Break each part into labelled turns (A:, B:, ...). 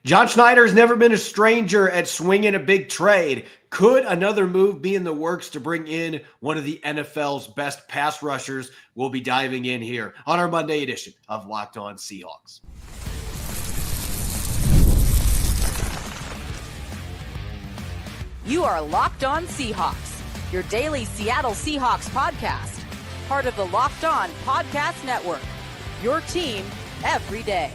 A: John Schneider has never been a stranger at swinging a big trade. Could another move be in the works to bring in one of the NFL's best pass rushers? We'll be diving in here on our Monday edition of Locked On Seahawks.
B: You are Locked On Seahawks, your daily Seattle Seahawks podcast, part of the Locked On Podcast Network, your team every day.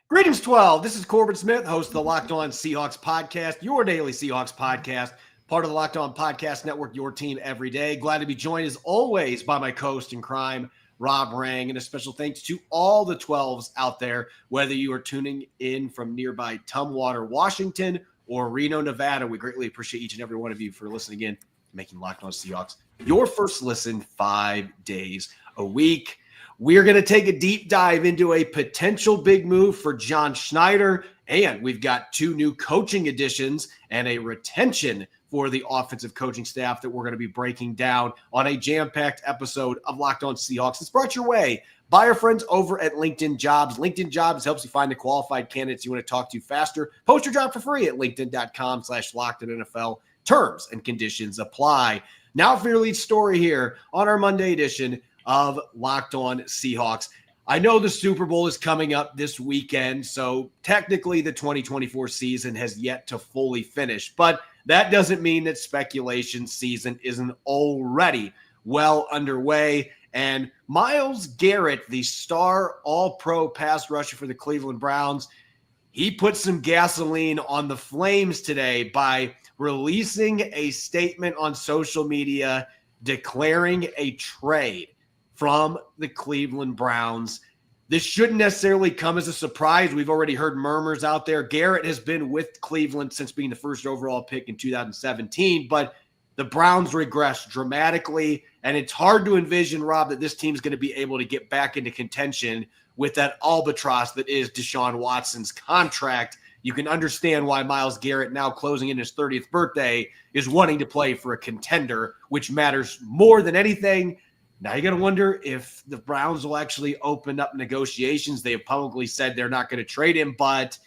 A: Greetings, 12. This is Corbin Smith, host of the Locked On Seahawks podcast, your daily Seahawks podcast, part of the Locked On Podcast Network, your team every day. Glad to be joined, as always, by my co-host in crime, Rob Rang, and a special thanks to all the 12s out there, whether you are tuning in from nearby Tumwater, Washington, or Reno, Nevada. We greatly appreciate each and every one of you for listening in, making Locked On Seahawks your first listen 5 days a week. We're going to take a deep dive into a potential big move for John Schneider, and we've got 2 new coaching additions and a retention for the offensive coaching staff that we're going to be breaking down on a jam-packed episode of Locked On Seahawks. It's brought your way by our friends over at LinkedIn Jobs. LinkedIn Jobs helps you find the qualified candidates you want to talk to faster. Post your job for free at linkedin.com/LockedOnNFL. Terms and conditions apply. Now for your lead story here on our Monday edition of Locked On Seahawks. I know the Super Bowl is coming up this weekend, so technically the 2024 season has yet to fully finish, but that doesn't mean that speculation season isn't already well underway. And Myles Garrett, the star all-pro pass rusher for the Cleveland Browns, he put some gasoline on the flames today by releasing a statement on social media declaring a trade from the Cleveland Browns. This shouldn't necessarily come as a surprise. We've already heard murmurs out there. Garrett has been with Cleveland since being the first overall pick in 2017, but the Browns regressed dramatically, and it's hard to envision, Rob, that this team is going to be able to get back into contention with that albatross that is Deshaun Watson's contract. You can understand why Myles Garrett, now closing in his 30th birthday, is wanting to play for a contender, which matters more than anything. Now you got to wonder if the Browns will actually open up negotiations. They have publicly said they're not going to trade him, but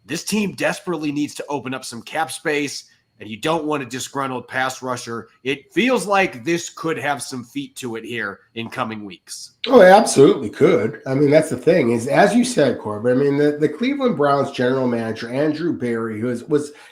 A: this team desperately needs to open up some cap space, and you don't want a disgruntled pass rusher. It feels like this could have some feet to it here in coming weeks.
C: Oh, it absolutely could. I mean, that's the thing is, as you said, Corbin, I mean, the Cleveland Browns general manager, Andrew Berry,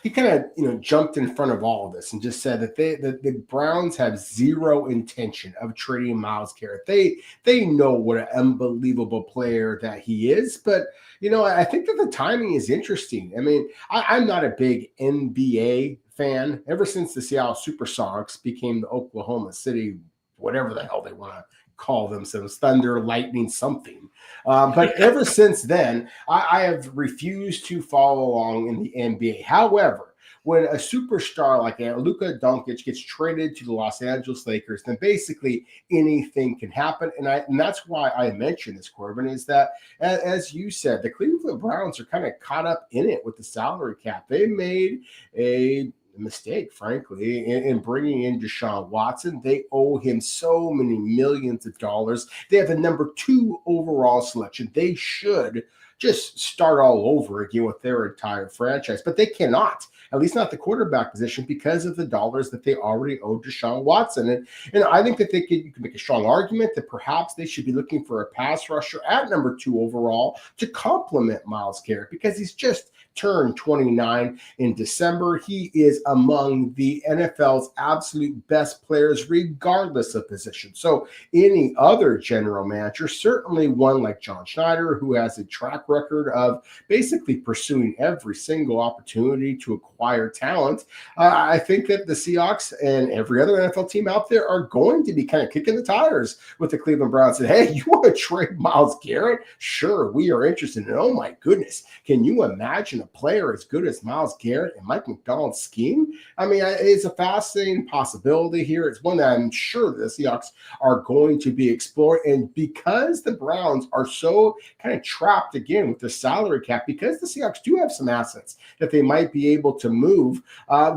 C: he kind of, jumped in front of all of this and just said that the Browns have zero intention of trading Myles Garrett. They know what an unbelievable player that he is, but I think that the timing is interesting. I mean, I'm not a big NBA fan. Ever since the Seattle Supersonics became the Oklahoma City, whatever the hell they want to call themselves, Thunder, Lightning, something. But ever since then, I have refused to follow along in the NBA. However, when a superstar like Luka Doncic gets traded to the Los Angeles Lakers, then basically anything can happen. And that's why I mentioned this, Corbin, is that, as you said, the Cleveland Browns are kind of caught up in it with the salary cap. They made a mistake, frankly, in bringing in Deshaun Watson. They owe him so many millions of dollars. They have the number 2 overall selection. They should just start all over again with their entire franchise, but they cannot, at least not the quarterback position, because of the dollars that they already owe Deshaun Watson. And I think that you can make a strong argument that perhaps they should be looking for a pass rusher at number 2 overall to complement Myles Garrett, because he's just turned 29 in December. He is among the NFL's absolute best players, regardless of position. So any other general manager, certainly one like John Schneider, who has a track record of basically pursuing every single opportunity to acquire talent, I think that the Seahawks and every other NFL team out there are going to be kind of kicking the tires with the Cleveland Browns and, hey, you want to trade Myles Garrett? Sure, we are interested. And oh my goodness, can you imagine a player as good as Myles Garrett and Mike McDonald's scheme? seen. I mean, it's a fascinating possibility here. It's one that I'm sure the Seahawks are going to be exploring. And because the Browns are so kind of trapped again with the salary cap, because the Seahawks do have some assets that they might be able to move,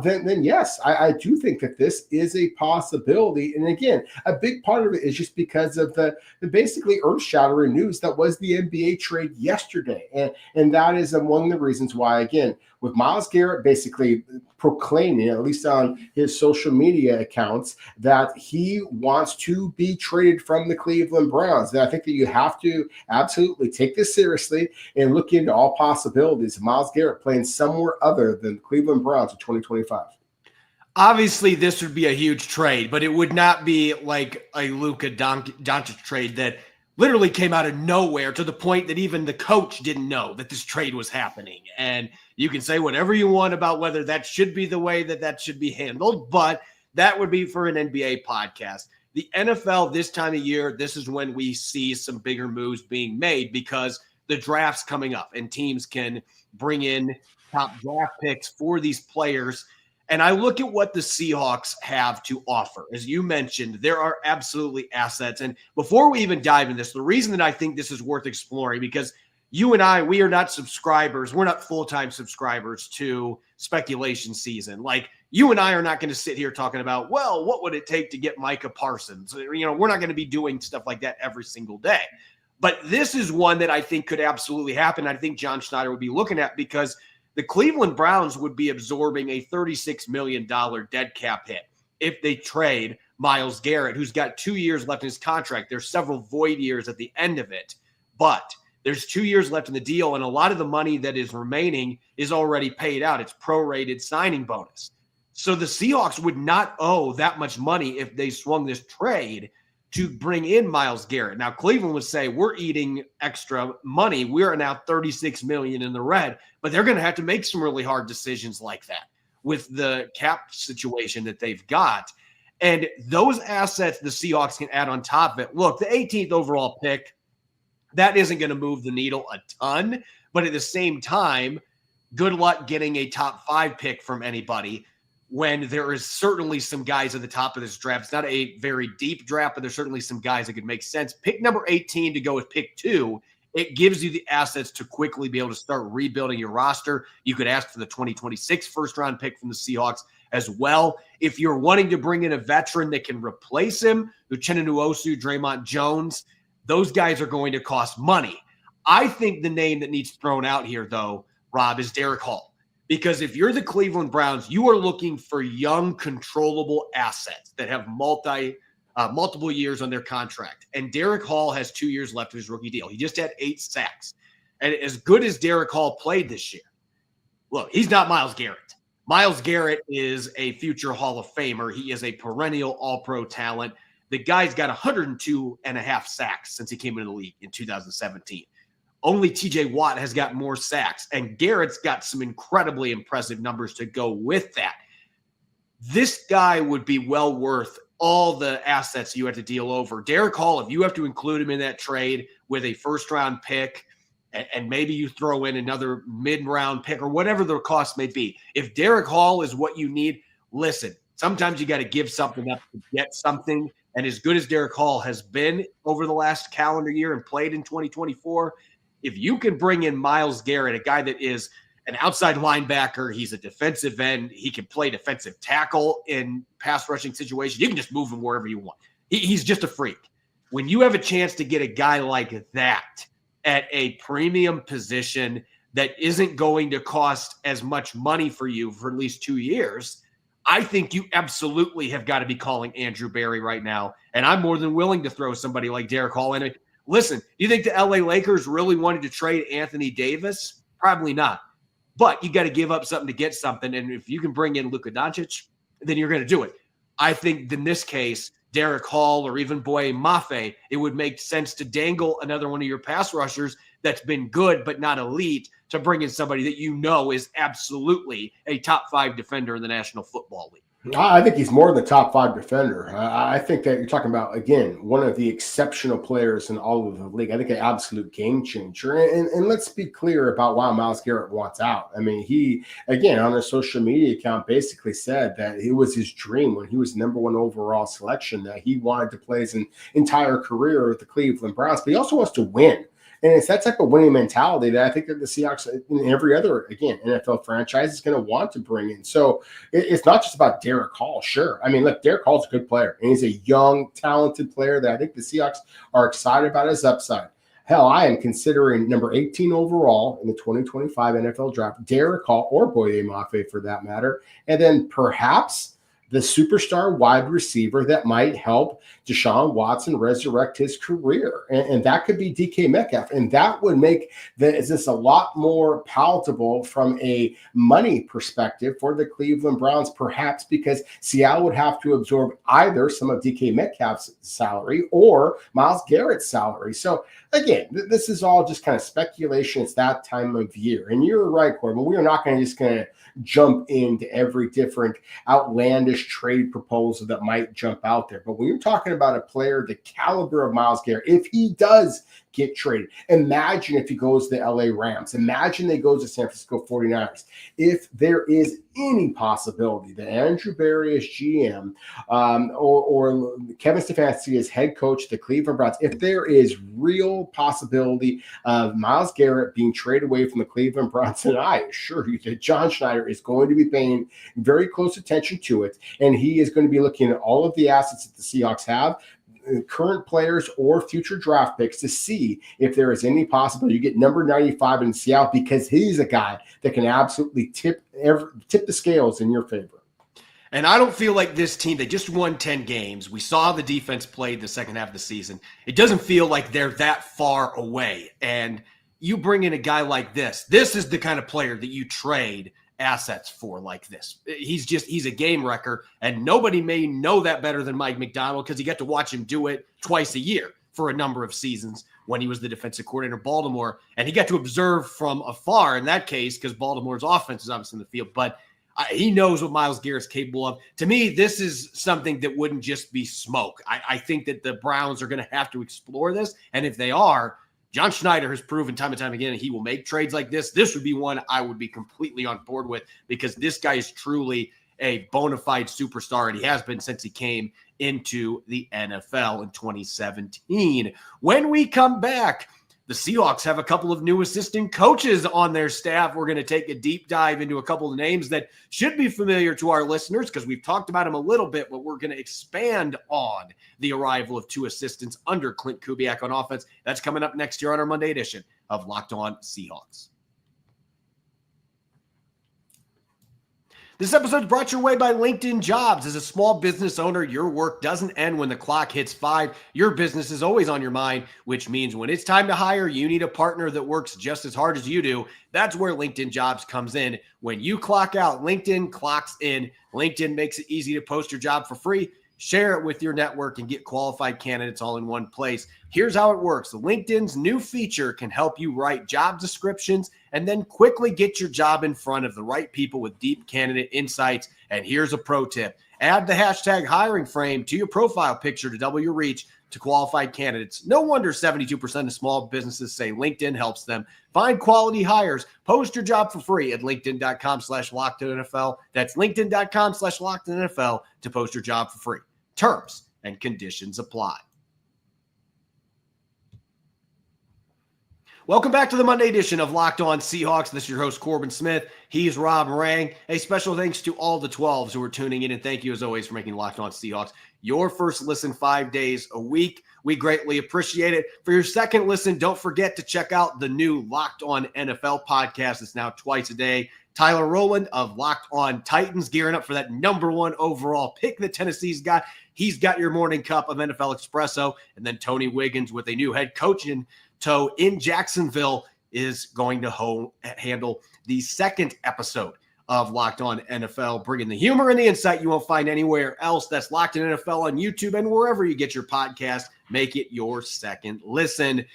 C: then yes, I do think that this is a possibility. And again, a big part of it is just because of the basically earth-shattering news that was the NBA trade yesterday. And that is one of the reasons why, again, with Myles Garrett basically proclaiming, at least on his social media accounts, that he wants to be traded from the Cleveland Browns. And I think that you have to absolutely take this seriously and look into all possibilities of Myles Garrett playing somewhere other than the Cleveland Browns in 2025.
A: Obviously, this would be a huge trade, but it would not be like a Luka Doncic trade that literally came out of nowhere to the point that even the coach didn't know that this trade was happening. And you can say whatever you want about whether that should be the way that should be handled, but that would be for an NBA podcast. The NFL this time of year, this is when we see some bigger moves being made because the draft's coming up and teams can bring in top draft picks for these players. And I look at what the Seahawks have to offer. As you mentioned, there are absolutely assets. And before we even dive into this, the reason that I think this is worth exploring, because you and I, we are not subscribers. We're not full-time subscribers to speculation season. Like, you and I are not going to sit here talking about, well, what would it take to get Micah Parsons? You know, we're not going to be doing stuff like that every single day. But this is one that I think could absolutely happen. I think John Schneider would be looking at because the Cleveland Browns would be absorbing a $36 million dead cap hit if they trade Myles Garrett, who's got 2 years left in his contract. There's several void years at the end of it, but there's 2 years left in the deal, and a lot of the money that is remaining is already paid out. It's prorated signing bonus. So the Seahawks would not owe that much money if they swung this trade to bring in Myles Garrett. Now, Cleveland would say, we're eating extra money. We are now $36 million in the red, but they're going to have to make some really hard decisions like that with the cap situation that they've got. And those assets the Seahawks can add on top of it. Look, the 18th overall pick, that isn't going to move the needle a ton, but at the same time, good luck getting a top 5 pick from anybody when there is certainly some guys at the top of this draft. It's not a very deep draft, but there's certainly some guys that could make sense. Pick number 18 to go with pick 2, it gives you the assets to quickly be able to start rebuilding your roster. You could ask for the 2026 first-round pick from the Seahawks as well. If you're wanting to bring in a veteran that can replace him, Uchenna Nwosu, Draymond Jones, those guys are going to cost money. I think the name that needs thrown out here, though, Rob, is Derek Hall. Because if you're the Cleveland Browns, you are looking for young, controllable assets that have multiple years on their contract. And Derek Hall has 2 years left of his rookie deal. He just had 8 sacks. And as good as Derek Hall played this year, look, he's not Myles Garrett. Myles Garrett is a future Hall of Famer. He is a perennial all-pro talent. The guy's got 102.5 sacks since he came into the league in 2017. Only TJ Watt has got more sacks, and Garrett's got some incredibly impressive numbers to go with that. This guy would be well worth all the assets you have to deal over. Derek Hall, if you have to include him in that trade with a first-round pick, and maybe you throw in another mid-round pick or whatever the cost may be, if Derek Hall is what you need, listen, sometimes you got to give something up to get something. And as good as Derek Hall has been over the last calendar year and played in 2024, if you can bring in Myles Garrett, a guy that is an outside linebacker, he's a defensive end, he can play defensive tackle in pass rushing situations. You can just move him wherever you want. He's just a freak. When you have a chance to get a guy like that at a premium position that isn't going to cost as much money for you for at least 2 years, I think you absolutely have got to be calling Andrew Berry right now. And I'm more than willing to throw somebody like Derek Hall in it. Listen, do you think the LA Lakers really wanted to trade Anthony Davis? Probably not. But you got to give up something to get something. And if you can bring in Luka Doncic, then you're going to do it. I think in this case, Derek Hall or even Boye Mafe, it would make sense to dangle another one of your pass rushers that's been good but not elite to bring in somebody that you know is absolutely a top 5 defender in the National Football League.
C: I think he's more than the top 5 defender. I think that you're talking about, again, one of the exceptional players in all of the league. I think an absolute game changer. And let's be clear about why Myles Garrett wants out. I mean, he, again, on his social media account basically said that it was his dream when he was number 1 overall selection that he wanted to play his entire career with the Cleveland Browns, but he also wants to win. And it's that type of winning mentality that I think that the Seahawks and every other, again, NFL franchise is going to want to bring in. So it's not just about Derek Hall, sure. I mean, look, Derek Hall's a good player, and he's a young, talented player that I think the Seahawks are excited about his upside. Hell, I am considering number 18 overall in the 2025 NFL draft, Derek Hall or Boye Mafe for that matter, and then perhaps the superstar wide receiver that might help Deshaun Watson resurrect his career. And that could be DK Metcalf. And that would make this a lot more palatable from a money perspective for the Cleveland Browns, perhaps because Seattle would have to absorb either some of DK Metcalf's salary or Myles Garrett's salary. So again, this is all just kind of speculation. It's that time of year. And you're right, Corbin. We are not going to jump into every different outlandish trade proposal that might jump out there. But when you're talking about a player the caliber of Myles Garrett, if he does get traded, imagine if he goes to the LA Rams, imagine they go to San Francisco 49ers. If there is any possibility that Andrew Berry as GM or Kevin Stefanski as head coach of the Cleveland Browns, if there is real possibility of Myles Garrett being traded away from the Cleveland Browns, and I assure you that John Schneider is going to be paying very close attention to it, and he is going to be looking at all of the assets that the Seahawks have, current players or future draft picks, to see if there is any possibility you get number 95 in Seattle, because he's a guy that can absolutely tip the scales in your favor.
A: And I don't feel like this team, they just won 10 games. We saw the defense played the second half of the season. It doesn't feel like they're that far away. And you bring in a guy like this. This is the kind of player that you trade assets for like this. He's a game wrecker, and nobody may know that better than Mike Macdonald because he got to watch him do it twice a year for a number of seasons when he was the defensive coordinator of Baltimore, and he got to observe from afar in that case because Baltimore's offense is obviously in the field, but he knows what Myles Garrett's capable of. To me, this is something that wouldn't just be smoke. I think that the Browns are going to have to explore this, and if they are, John Schneider has proven time and time again he will make trades like this. This would be one I would be completely on board with because this guy is truly a bona fide superstar, and he has been since he came into the NFL in 2017. When we come back, the Seahawks have a couple of new assistant coaches on their staff. We're going to take a deep dive into a couple of names that should be familiar to our listeners because we've talked about them a little bit, but we're going to expand on the arrival of 2 assistants under Klint Kubiak on offense. That's coming up next year on our Monday edition of Locked On Seahawks. This episode is brought your way by LinkedIn Jobs. As a small business owner, your work doesn't end when the clock hits 5. Your business is always on your mind, which means when it's time to hire, you need a partner that works just as hard as you do. That's where LinkedIn Jobs comes in. When you clock out, LinkedIn clocks in. LinkedIn makes it easy to post your job for free. Share it with your network and get qualified candidates all in one place. Here's how it works. LinkedIn's new feature can help you write job descriptions and then quickly get your job in front of the right people with deep candidate insights. And here's a pro tip. Add the hashtag hiring frame to your profile picture to double your reach to qualified candidates. No wonder 72% of small businesses say LinkedIn helps them find quality hires. Post your job for free at linkedin.com/LockedOnNFL. That's linkedin.com/LockedOnNFL to post your job for free. Terms and conditions apply. Welcome back to the Monday edition of Locked On Seahawks. This is your host, Corbin Smith. He's Rob Rang. A special thanks to all the 12s who are tuning in, and thank you as always for making Locked On Seahawks your first listen 5 days a week. We greatly appreciate it. For your second listen, don't forget to check out the new Locked On NFL podcast. It's now twice a day. Tyler Rowland of Locked On Titans gearing up for that number 1 overall pick that Tennessee's got. He's got your morning cup of NFL Espresso. And then Tony Wiggins with a new head coach in tow in Jacksonville is going to handle the second episode of Locked On NFL, bringing the humor and the insight you won't find anywhere else. That's Locked On NFL on YouTube and wherever you get your podcast. Make it your second listen.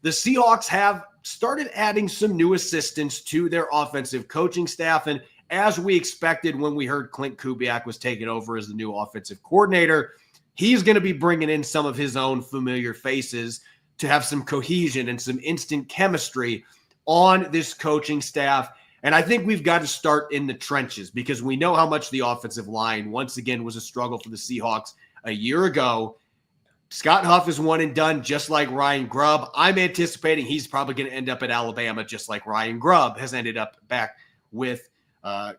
A: The Seahawks have started adding some new assistants to their offensive coaching staff, and as we expected when we heard Klint Kubiak was taking over as the new offensive coordinator. He's going to be bringing in some of his own familiar faces to have some cohesion and some instant chemistry on this coaching staff. And I think we've got to start in the trenches because we know how much the offensive line, once again, was a struggle for the Seahawks a year ago. Scott Huff is one and done, just like Ryan Grubb. I'm anticipating he's probably going to end up at Alabama, just like Ryan Grubb has ended up back with Kalen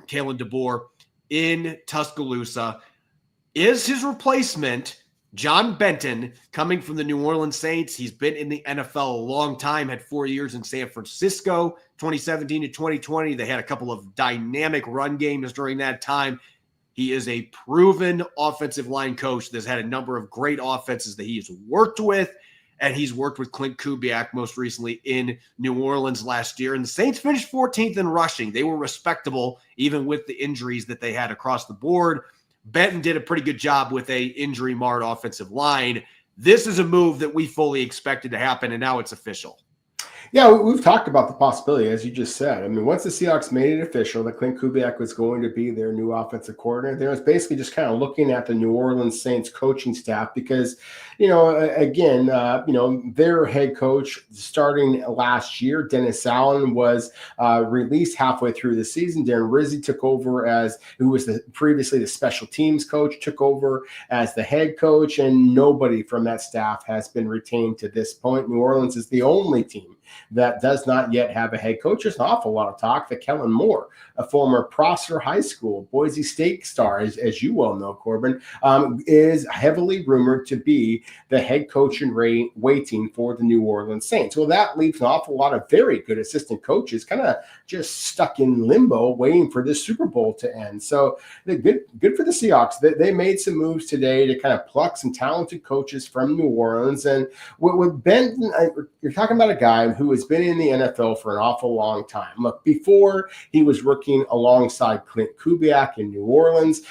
A: DeBoer in Tuscaloosa. Is his replacement John Benton, coming from the New Orleans Saints? He's been in the NFL a long time, had 4 years in San Francisco, 2017 to 2020. They had a couple of dynamic run games during that time. He is a proven offensive line coach that's had a number of great offenses that he has worked with, and he's worked with Klint Kubiak most recently in New Orleans last year. And the Saints finished 14th in rushing. They were respectable, even with the injuries that they had across the board. Benton did a pretty good job with a injury-marred offensive line. This is a move that we fully expected to happen, and now it's official.
C: Yeah, we've talked about the possibility, as you just said. I mean, once the Seahawks made it official that Klint Kubiak was going to be their new offensive coordinator, they was basically just kind of looking at the New Orleans Saints coaching staff because, their head coach starting last year, Dennis Allen, was released halfway through the season. Darren Rizzi took over who was previously the special teams coach, took over as the head coach, and nobody from that staff has been retained to this point. New Orleans is the only team that does not yet have a head coach. There's an awful lot of talk that Kellen Moore, a former Prosser High School, Boise State star, as you well know, Corbin, is heavily rumored to be the head coach in waiting for the New Orleans Saints. Well, that leaves an awful lot of very good assistant coaches kind of just stuck in limbo waiting for this Super Bowl to end. So good for the Seahawks. They made some moves today to kind of pluck some talented coaches from New Orleans. And with Benton, you're talking about a guy who has been in the NFL for an awful long time. Look, before he was working alongside Klint Kubiak in New Orleans,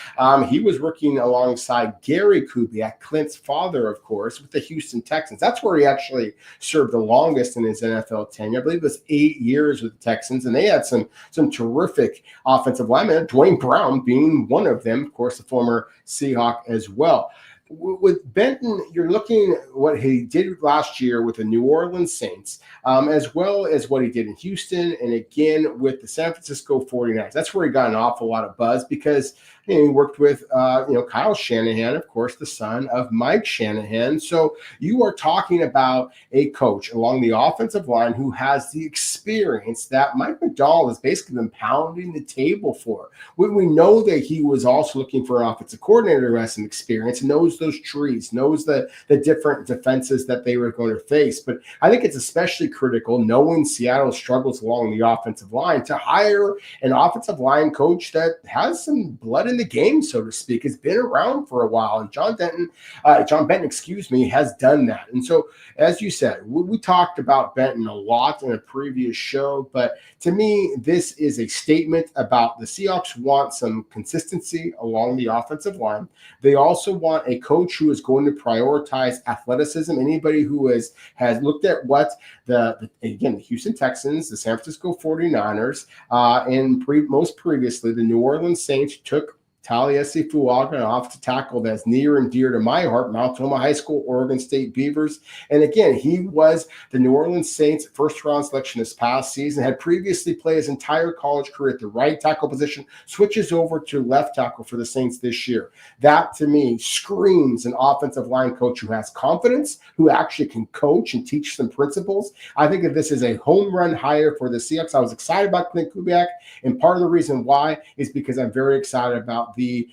C: he was working alongside Gary Kubiak, Klint's father, of course, with the Houston Texans. That's where he actually served the longest in his NFL tenure. I believe it was 8 years with the Texans, and they had some terrific offensive linemen, Dwayne Brown being one of them, of course, the former Seahawk as well. With Benton, you're looking at what he did last year with the New Orleans Saints, as well as what he did in Houston, and again with the San Francisco 49ers. That's where he got an awful lot of buzz because he worked with Kyle Shanahan, of course, the son of Mike Shanahan. So you are talking about a coach along the offensive line who has the experience that Mike McDonald has basically been pounding the table for. We know that he was also looking for an offensive coordinator who has some experience and knows those trees, knows the different defenses that they were going to face. But I think it's especially critical, knowing Seattle struggles along the offensive line, to hire an offensive line coach that has some blood in the game, so to speak, has been around for a while. And John Benton, has done that. And so, as you said, we talked about Benton a lot in a previous show, but to me, this is a statement about the Seahawks want some consistency along the offensive line. They also want a coach who is going to prioritize athleticism. Anybody who has looked at what the Houston Texans, the San Francisco 49ers, and most previously the New Orleans Saints took Taliesin Fuaga, an offensive tackle that's near and dear to my heart, Mount Tomah High School, Oregon State Beavers. And again, he was the New Orleans Saints first-round selection this past season, had previously played his entire college career at the right tackle position, switches over to left tackle for the Saints this year. That, to me, screams an offensive line coach who has confidence, who actually can coach and teach some principles. I think that this is a home run hire for the Seahawks. I was excited about Klint Kubiak, and part of the reason why is because I'm very excited about the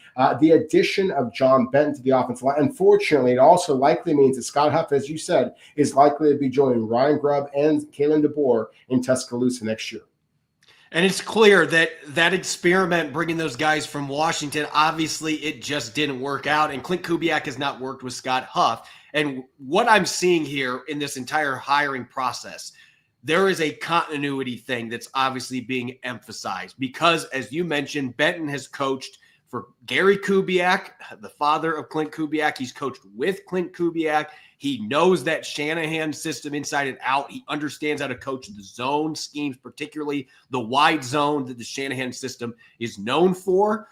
C: addition of John Benton to the offensive line. Unfortunately, it also likely means that Scott Huff, as you said, is likely to be joining Ryan Grubb and Kalen DeBoer in Tuscaloosa next year.
A: And it's clear that experiment bringing those guys from Washington, obviously it just didn't work out. And Klint Kubiak has not worked with Scott Huff. And what I'm seeing here in this entire hiring process, there is a continuity thing that's obviously being emphasized because, as you mentioned, Benton has coached for Gary Kubiak, the father of Klint Kubiak. He's coached with Klint Kubiak. He knows that Shanahan system inside and out. He understands how to coach the zone schemes, particularly the wide zone that the Shanahan system is known for.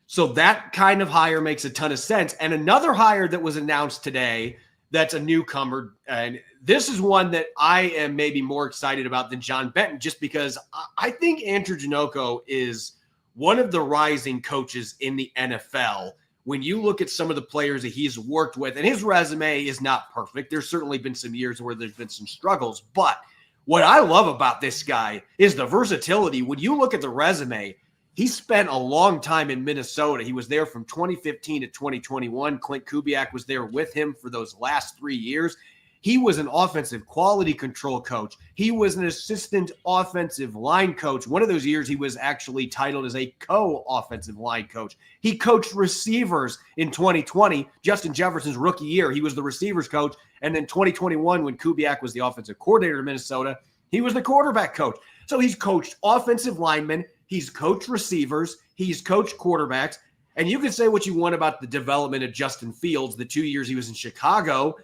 A: So that kind of hire makes a ton of sense. And another hire that was announced today that's a newcomer, and this is one that I am maybe more excited about than John Benton, just because I think Andrew Janocko is one of the rising coaches in the NFL. When you look at some of the players that he's worked with, and his resume is not perfect. There's certainly been some years where there's been some struggles, but what I love about this guy is the versatility. When you look at the resume, he spent a long time in Minnesota. He was there from 2015 to 2021. Klint Kubiak was there with him for those last 3 years. He was an offensive quality control coach. He was an assistant offensive line coach. One of those years, he was actually titled as a co-offensive line coach. He coached receivers in 2020, Justin Jefferson's rookie year. He was the receivers coach. And then 2021, when Kubiak was the offensive coordinator in Minnesota, he was the quarterback coach. So he's coached offensive linemen. He's coached receivers. He's coached quarterbacks. And you can say what you want about the development of Justin Fields, the 2 years he was in Chicago.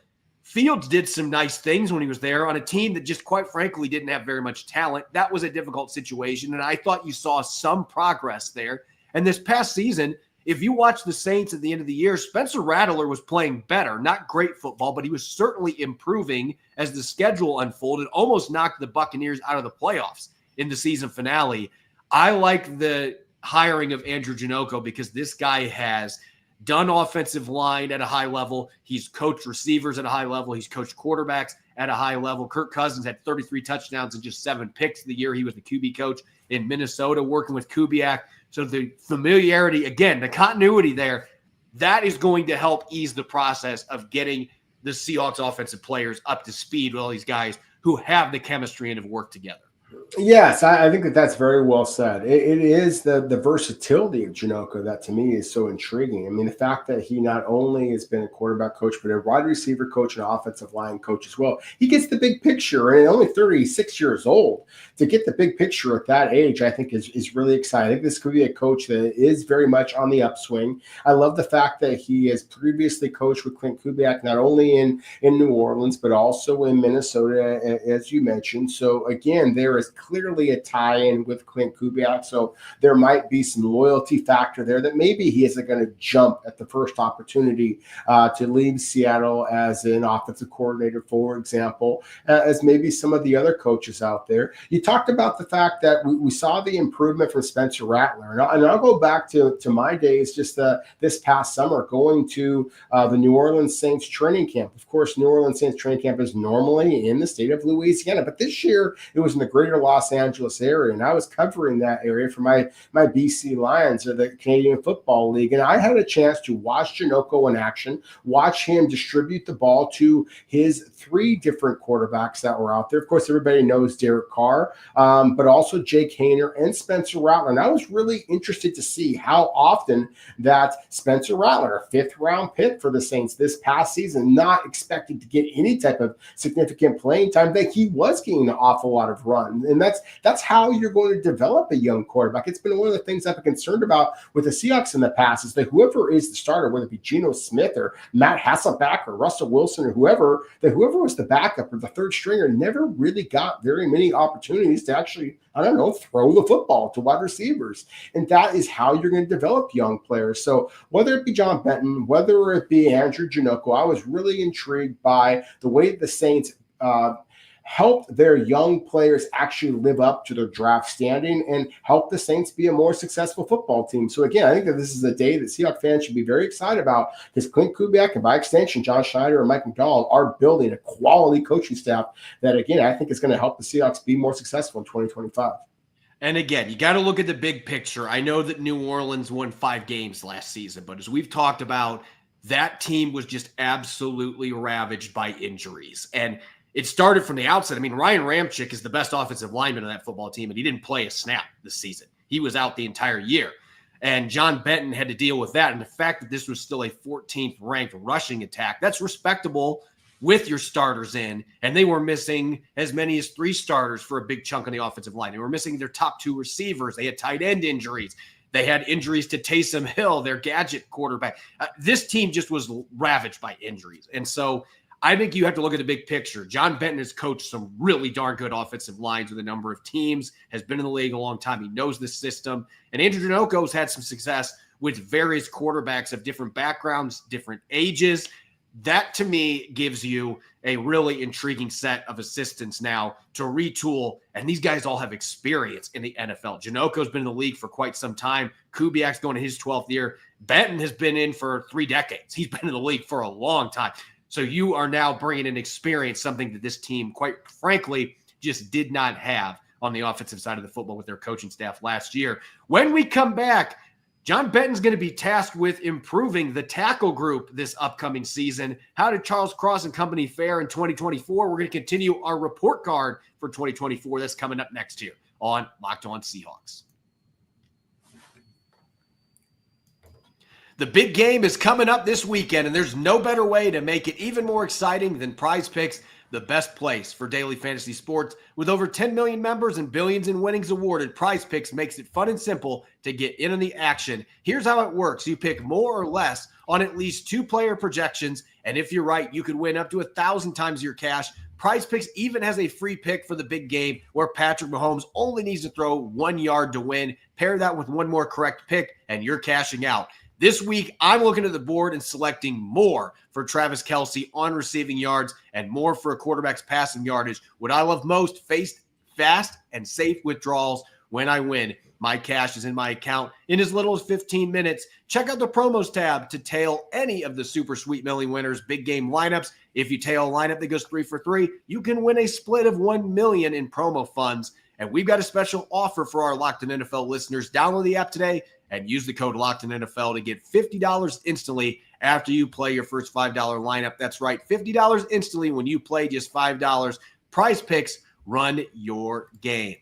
A: Fields did some nice things when he was there on a team that just quite frankly didn't have very much talent. That was a difficult situation, and I thought you saw some progress there. And this past season, if you watch the Saints at the end of the year, Spencer Rattler was playing better. Not great football, but he was certainly improving as the schedule unfolded, almost knocked the Buccaneers out of the playoffs in the season finale. I like the hiring of Andrew Janocko because this guy has done offensive line at a high level. He's coached receivers at a high level. He's coached quarterbacks at a high level. Kirk Cousins had 33 touchdowns and just 7 picks the year he was the QB coach in Minnesota, working with Kubiak. So the familiarity, again, the continuity there, that is going to help ease the process of getting the Seahawks offensive players up to speed with all these guys who have the chemistry and have worked together.
C: Yes, I think that's very well said. It is the versatility of Janocko that to me is so intriguing. I mean, the fact that he not only has been a quarterback coach, but a wide receiver coach and offensive line coach as well. He gets the big picture, and only 36 years old. To get the big picture at that age, I think is really exciting. I think this could be a coach that is very much on the upswing. I love the fact that he has previously coached with Klint Kubiak, not only in New Orleans, but also in Minnesota, as you mentioned. So again, there is clearly a tie-in with Klint Kubiak, so there might be some loyalty factor there that maybe he isn't going to jump at the first opportunity to leave Seattle as an offensive coordinator, for example, as maybe some of the other coaches out there. You talked about the fact that we saw the improvement from Spencer Rattler, and I'll go back to my days just this past summer going to the New Orleans Saints training camp. Of course, New Orleans Saints training camp is normally in the state of Louisiana, but this year it was in the greater Los Angeles area, and I was covering that area for my BC Lions or the Canadian Football League, and I had a chance to watch Janocko in action, watch him distribute the ball to his 3 different quarterbacks that were out there. Of course, everybody knows Derek Carr, but also Jake Haener and Spencer Rattler, and I was really interested to see how often that Spencer Rattler, a 5th-round pick for the Saints this past season, not expected to get any type of significant playing time, that he was getting an awful lot of run. And that's how you're going to develop a young quarterback. It's been one of the things I've been concerned about with the Seahawks in the past is that whoever is the starter, whether it be Geno Smith or Matt Hasselbeck or Russell Wilson or whoever was the backup or the 3rd stringer never really got very many opportunities to actually, throw the football to wide receivers. And that is how you're going to develop young players. So whether it be John Benton, whether it be Andrew Janocko, I was really intrigued by the way the Saints helped their young players actually live up to their draft standing and help the Saints be a more successful football team. So again, I think that this is a day that Seahawks fans should be very excited about because Klint Kubiak and by extension, John Schneider and Mike McDonald are building a quality coaching staff that, again, I think is going to help the Seahawks be more successful in 2025.
A: And again, you got to look at the big picture. I know that New Orleans won 5 games last season, but as we've talked about, that team was just absolutely ravaged by injuries. And it started from the outset. I mean, Ryan Ramczyk is the best offensive lineman on that football team, and he didn't play a snap this season. He was out the entire year. And John Benton had to deal with that. And the fact that this was still a 14th ranked rushing attack, that's respectable with your starters in. And they were missing as many as 3 starters for a big chunk of the offensive line. They were missing their top 2 receivers. They had tight end injuries. They had injuries to Taysom Hill, their gadget quarterback. This team just was ravaged by injuries. And so I think you have to look at the big picture. John Benton has coached some really darn good offensive lines with a number of teams, has been in the league a long time. He knows the system. And Andrew Janoko's had some success with various quarterbacks of different backgrounds, different ages. That, to me, gives you a really intriguing set of assistants now to retool. And these guys all have experience in the NFL. Janoko's been in the league for quite some time. Kubiak's going to his 12th year. Benton has been in for 3 decades. He's been in the league for a long time. So you are now bringing in experience, something that this team, quite frankly, just did not have on the offensive side of the football with their coaching staff last year. When we come back, John Benton's going to be tasked with improving the tackle group this upcoming season. How did Charles Cross and company fare in 2024? We're going to continue our report card for 2024. That's coming up next year on Locked On Seahawks. The big game is coming up this weekend, and there's no better way to make it even more exciting than Prize Picks, the best place for daily fantasy sports. With over 10 million members and billions in winnings awarded, Prize Picks makes it fun and simple to get in on the action. Here's how it works. You pick more or less on at least 2-player projections, and if you're right, you could win up to 1,000 times your cash. Prize Picks even has a free pick for the big game where Patrick Mahomes only needs to throw 1 yard to win. Pair that with one more correct pick, and you're cashing out. This week, I'm looking at the board and selecting more for Travis Kelce on receiving yards and more for a quarterback's passing yardage. What I love most, face fast and safe withdrawals when I win. My cash is in my account in as little as 15 minutes. Check out the promos tab to tail any of the Super Sweet Millie winners' big game lineups. If you tail a lineup that goes 3 for 3, you can win a split of $1 million in promo funds. And we've got a special offer for our Locked On NFL listeners. Download the app today and use the code LOCKEDONNFL to get $50 instantly after you play your first $5 lineup. That's right, $50 instantly when you play just $5. Prize Picks, run your game.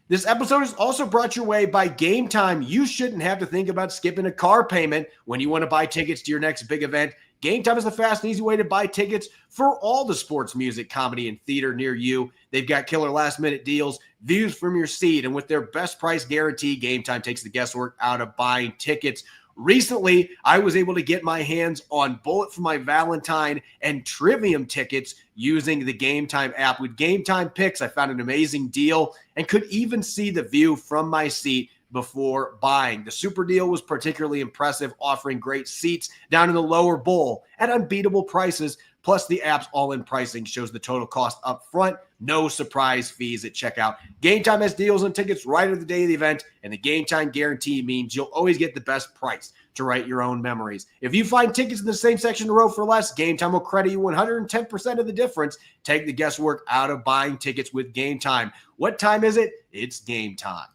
A: This episode is also brought your way by Game Time. You shouldn't have to think about skipping a car payment when you want to buy tickets to your next big event. Game Time is the fast and easy way to buy tickets for all the sports, music, comedy, and theater near you. They've got killer last-minute deals, views from your seat, and with their best price guarantee, Game Time takes the guesswork out of buying tickets. Recently, I was able to get my hands on Bullet for My Valentine and Trivium tickets using the Game Time app. With Game Time picks, I found an amazing deal and could even see the view from my seat before buying. The super deal was particularly impressive, offering great seats down in the lower bowl at unbeatable prices. Plus, the app's all-in pricing shows the total cost up front. No surprise fees at checkout. Game Time has deals on tickets right at the day of the event, and the Game Time guarantee means you'll always get the best price to write your own memories. If you find tickets in the same section of the row for less, Game Time will credit you 110% of the difference. Take the guesswork out of buying tickets with Game Time. What time is it? It's game time.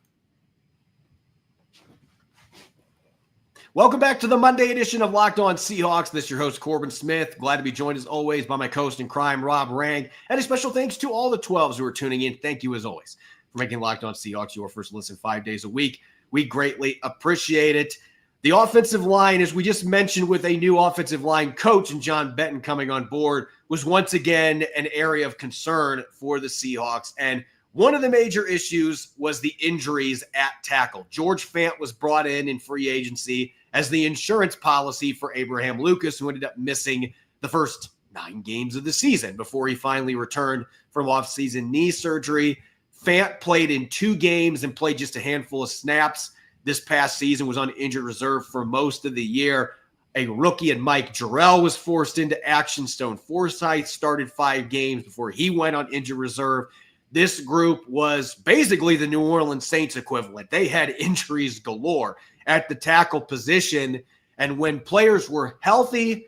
A: Welcome back to the Monday edition of Locked On Seahawks. This is your host, Corbin Smith. Glad to be joined, as always, by my co-host in crime, Rob Rang. And a special thanks to all the 12s who are tuning in. Thank you, as always, for making Locked On Seahawks your first listen 5 days a week. We greatly appreciate it. The offensive line, as we just mentioned, with a new offensive line coach and John Benton coming on board, was once again an area of concern for the Seahawks. And one of the major issues was the injuries at tackle. George Fant was brought in free agency as the insurance policy for Abraham Lucas, who ended up missing the first 9 games of the season before he finally returned from off-season knee surgery. Fant played in 2 games and played just a handful of snaps this past season, was on injured reserve for most of the year. A rookie and Mike Jarrell was forced into action. Stone Forsythe started 5 games before he went on injured reserve. This group was basically the New Orleans Saints equivalent. They had injuries galore at the tackle position. And when players were healthy,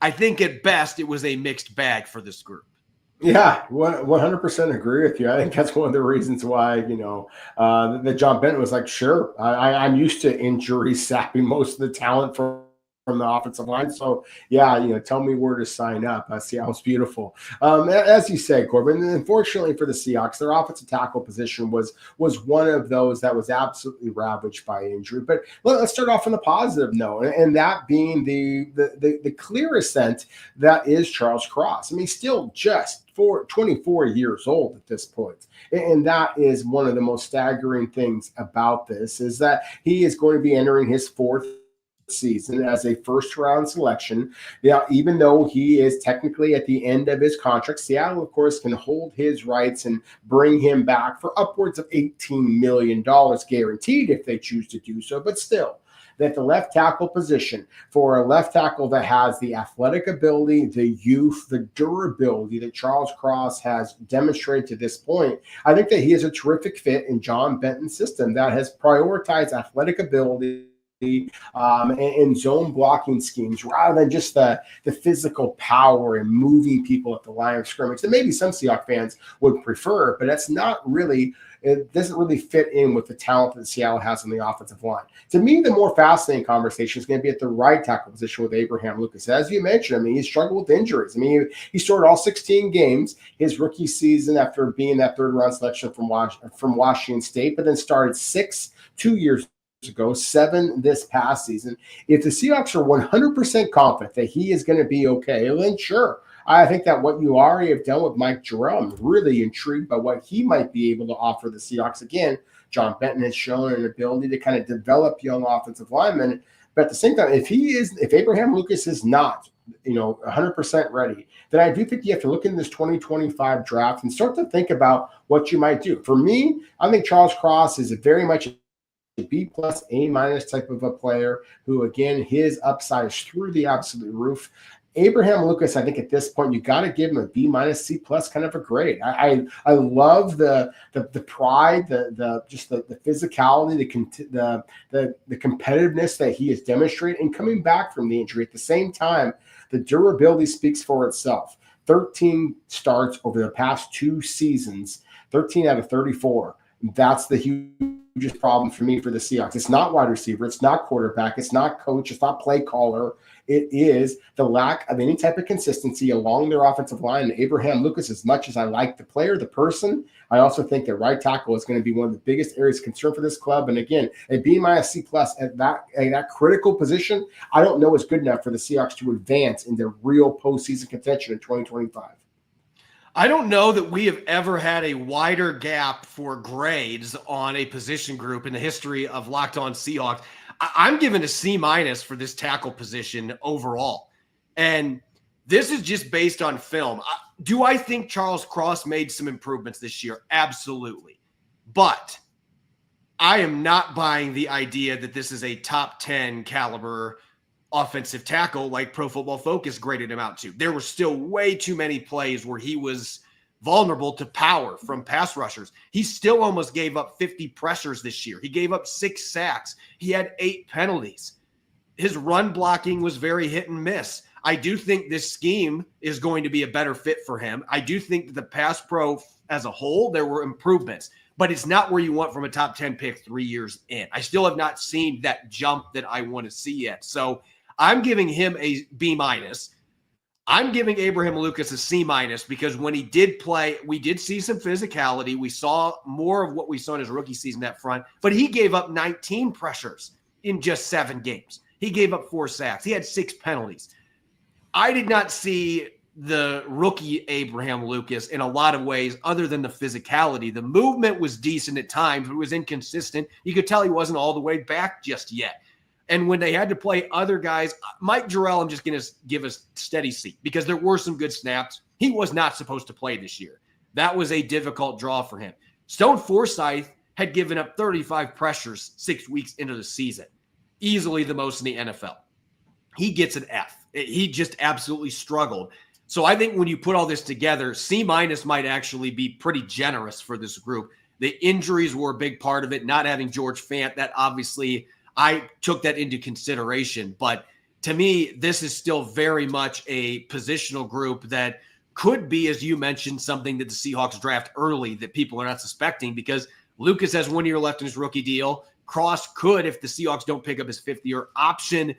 A: I think at best it was a mixed bag for this group.
C: Yeah, 100% agree with you. I think that's one of the reasons why, that John Benton was like, sure, I'm used to injuries sapping most of the talent from from the offensive line. So, yeah, tell me where to sign up. Seattle's beautiful. As you said, Corbin, unfortunately for the Seahawks, their offensive tackle position was one of those that was absolutely ravaged by injury. But let's start off on the positive note, and that being the clear ascent that is Charles Cross. I mean, still just 24 years old at this point. And that is one of the most staggering things about this, is that he is going to be entering his fourth season as a first-round selection. Even though he is technically at the end of his contract, Seattle, of course, can hold his rights and bring him back for upwards of $18 million guaranteed if they choose to do so. But still, that the left tackle position, for a left tackle that has the athletic ability, the youth, the durability that Charles Cross has demonstrated to this point, I think that he is a terrific fit in John Benton's system that has prioritized athletic ability and zone blocking schemes rather than just the physical power and moving people at the line of scrimmage that maybe some Seahawks fans would prefer, but that's not really, it doesn't really fit in with the talent that Seattle has on the offensive line. To me, the more fascinating conversation is going to be at the right tackle position with Abraham Lucas. As you mentioned, I mean, he struggled with injuries. I mean, he started all 16 games his rookie season after being that third-round selection from Washington State, but then started 6 2 years ago, 7 this past season. If the Seahawks are 100% confident that he is going to be okay, then sure. I think that what you already have done with Mike Jarrell, I'm really intrigued by what he might be able to offer the Seahawks. Again, John Benton has shown an ability to kind of develop young offensive linemen. But at the same time, if Abraham Lucas is not 100% ready, then I do think you have to look in this 2025 draft and start to think about what you might do. For me, I think Charles Cross is very much B+, A- type of a player who, again, his upside is through the absolute roof. Abraham Lucas, I think at this point, you got to give him a B-, C+ kind of a grade. I love the pride, the physicality, the competitiveness that he has demonstrated and coming back from the injury. At the same time, the durability speaks for itself. 13 starts over the past 2 seasons, 13 out of 34. That's the hugest problem for me for the Seahawks. It's not wide receiver. It's not quarterback. It's not coach. It's not play caller. It is the lack of any type of consistency along their offensive line. And Abraham Lucas, as much as I like the player, the person, I also think that right tackle is going to be one of the biggest areas of concern for this club. And again, a B- C+ at that critical position, I don't know is good enough for the Seahawks to advance in their real postseason contention in 2025.
A: I don't know that we have ever had a wider gap for grades on a position group in the history of Locked On Seahawks. I'm giving a C- for this tackle position overall. And this is just based on film. Do I think Charles Cross made some improvements this year? Absolutely. But I am not buying the idea that this is a top 10 caliber offensive tackle like Pro Football Focus graded him out to. There were still way too many plays where he was vulnerable to power from pass rushers. He still almost gave up 50 pressures this year. He gave up 6 sacks. He had 8 penalties. His run blocking was very hit and miss. I do think this scheme is going to be a better fit for him. I do think that the pass pro as a whole, there were improvements, but it's not where you want from a top 10 pick 3 years in. I still have not seen that jump that I want to see yet. So I'm giving him a B-. I'm giving Abraham Lucas a C- because when he did play, we did see some physicality. We saw more of what we saw in his rookie season up front, but he gave up 19 pressures in just 7 games. He gave up 4 sacks. He had 6 penalties. I did not see the rookie Abraham Lucas in a lot of ways other than the physicality. The movement was decent at times, but it was inconsistent. You could tell he wasn't all the way back just yet. And when they had to play other guys, Mike Jarrell, I'm just going to give a steady seat because there were some good snaps. He was not supposed to play this year. That was a difficult draw for him. Stone Forsythe had given up 35 pressures 6 weeks into the season, easily the most in the NFL. He gets an F. He just absolutely struggled. So I think when you put all this together, C- might actually be pretty generous for this group. The injuries were a big part of it, not having George Fant. That obviously, I took that into consideration. But to me, this is still very much a positional group that could be, as you mentioned, something that the Seahawks draft early that people are not suspecting because Lucas has 1 year left in his rookie deal. Cross could, if the Seahawks don't pick up his 5th-year option,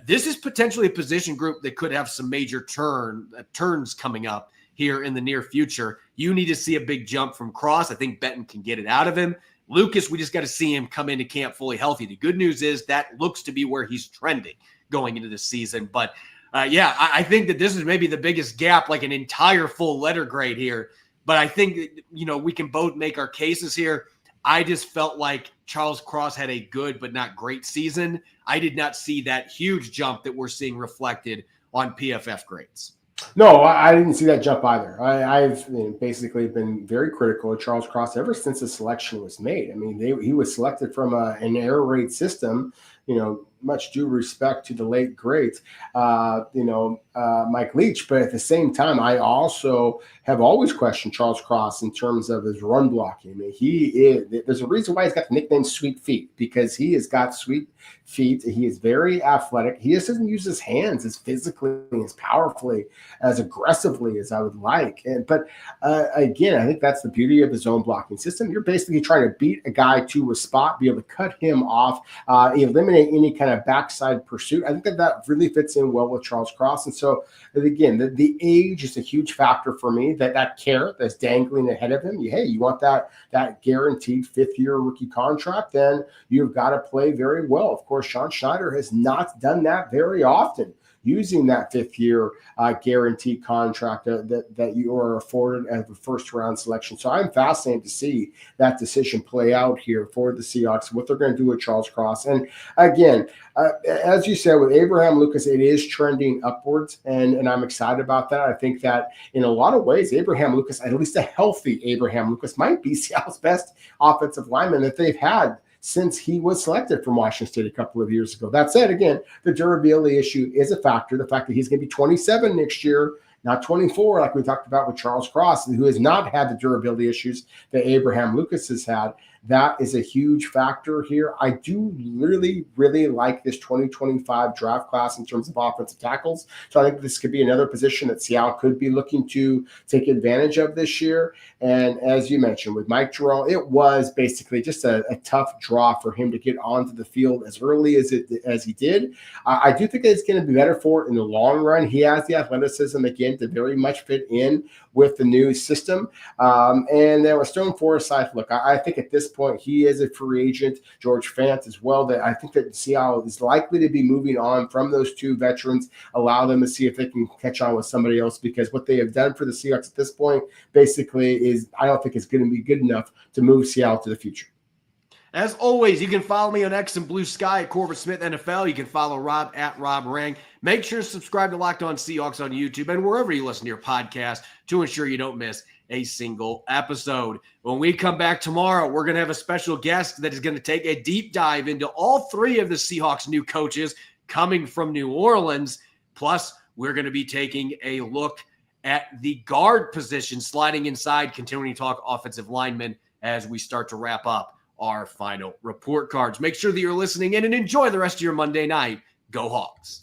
A: This is potentially a position group that could have some major turns coming up here in the near future. You need to see a big jump from Cross. I think Benton can get it out of him. Lucas, we just got to see him come into camp fully healthy. The good news is that looks to be where he's trending going into the season. But I think that this is maybe the biggest gap, like an entire full letter grade here. But I think that, we can both make our cases here. I just felt like Charles Cross had a good but not great season. I did not see that huge jump that we're seeing reflected on PFF grades.
C: No, I didn't see that jump either. I've basically been very critical of Charles Cross ever since the selection was made. I mean, he was selected from an air raid system, much due respect to the late great, Mike Leach. But at the same time, I also have always questioned Charles Cross in terms of his run blocking. I mean, there's a reason why he's got the nickname Sweet Feet, because he has got sweet feet. He is very athletic. He just doesn't use his hands as physically, as powerfully, as aggressively as I would like. But again, I think that's the beauty of the zone blocking system. You're basically trying to beat a guy to a spot, be able to cut him off, eliminate any kind of backside pursuit. I think that really fits in well with Charles Cross. And so, again, the age is a huge factor for me. That carrot that's dangling ahead of him. You want that guaranteed fifth-year rookie contract, then you've got to play very well. Of course, John Schneider has not done that very often, using that fifth-year guaranteed contract that you are afforded as a first-round selection. So I'm fascinated to see that decision play out here for the Seahawks, what they're going to do with Charles Cross. And again, as you said, with Abraham Lucas, it is trending upwards, and I'm excited about that. I think that in a lot of ways, Abraham Lucas, at least a healthy Abraham Lucas, might be Seattle's best offensive lineman that they've had since he was selected from Washington State a couple of years ago. That said, again, the durability issue is a factor. The fact that he's going to be 27 next year, not 24, like we talked about with Charles Cross, who has not had the durability issues that Abraham Lucas has had. That is a huge factor here. I do really, really like this 2025 draft class in terms of offensive tackles. So I think this could be another position that Seattle could be looking to take advantage of this year. And as you mentioned, with Mike Terrell, it was basically just a tough draw for him to get onto the field as early as he did. I do think it's going to be better for it in the long run. He has the athleticism, again, to very much fit in with the new system. And then with Stone Forsythe, look, I think at this point, he is a free agent. George Fant as well. That I think that Seattle is likely to be moving on from those two veterans, allow them to see if they can catch on with somebody else, because what they have done for the Seahawks at this point basically is, I don't think it's going to be good enough to move Seattle to the future.
A: As always, you can follow me on X and Blue Sky at Corbin Smith NFL. You can follow Rob at Rob Rang. Make sure to subscribe to Locked On Seahawks on YouTube and wherever you listen to your podcast to ensure you don't miss a single episode. When we come back tomorrow, we're going to have a special guest that is going to take a deep dive into all three of the Seahawks' new coaches coming from New Orleans. Plus, we're going to be taking a look at the guard position, sliding inside, continuing to talk offensive linemen as we start to wrap up our final report cards. Make sure that you're listening in and enjoy the rest of your Monday night. Go Hawks.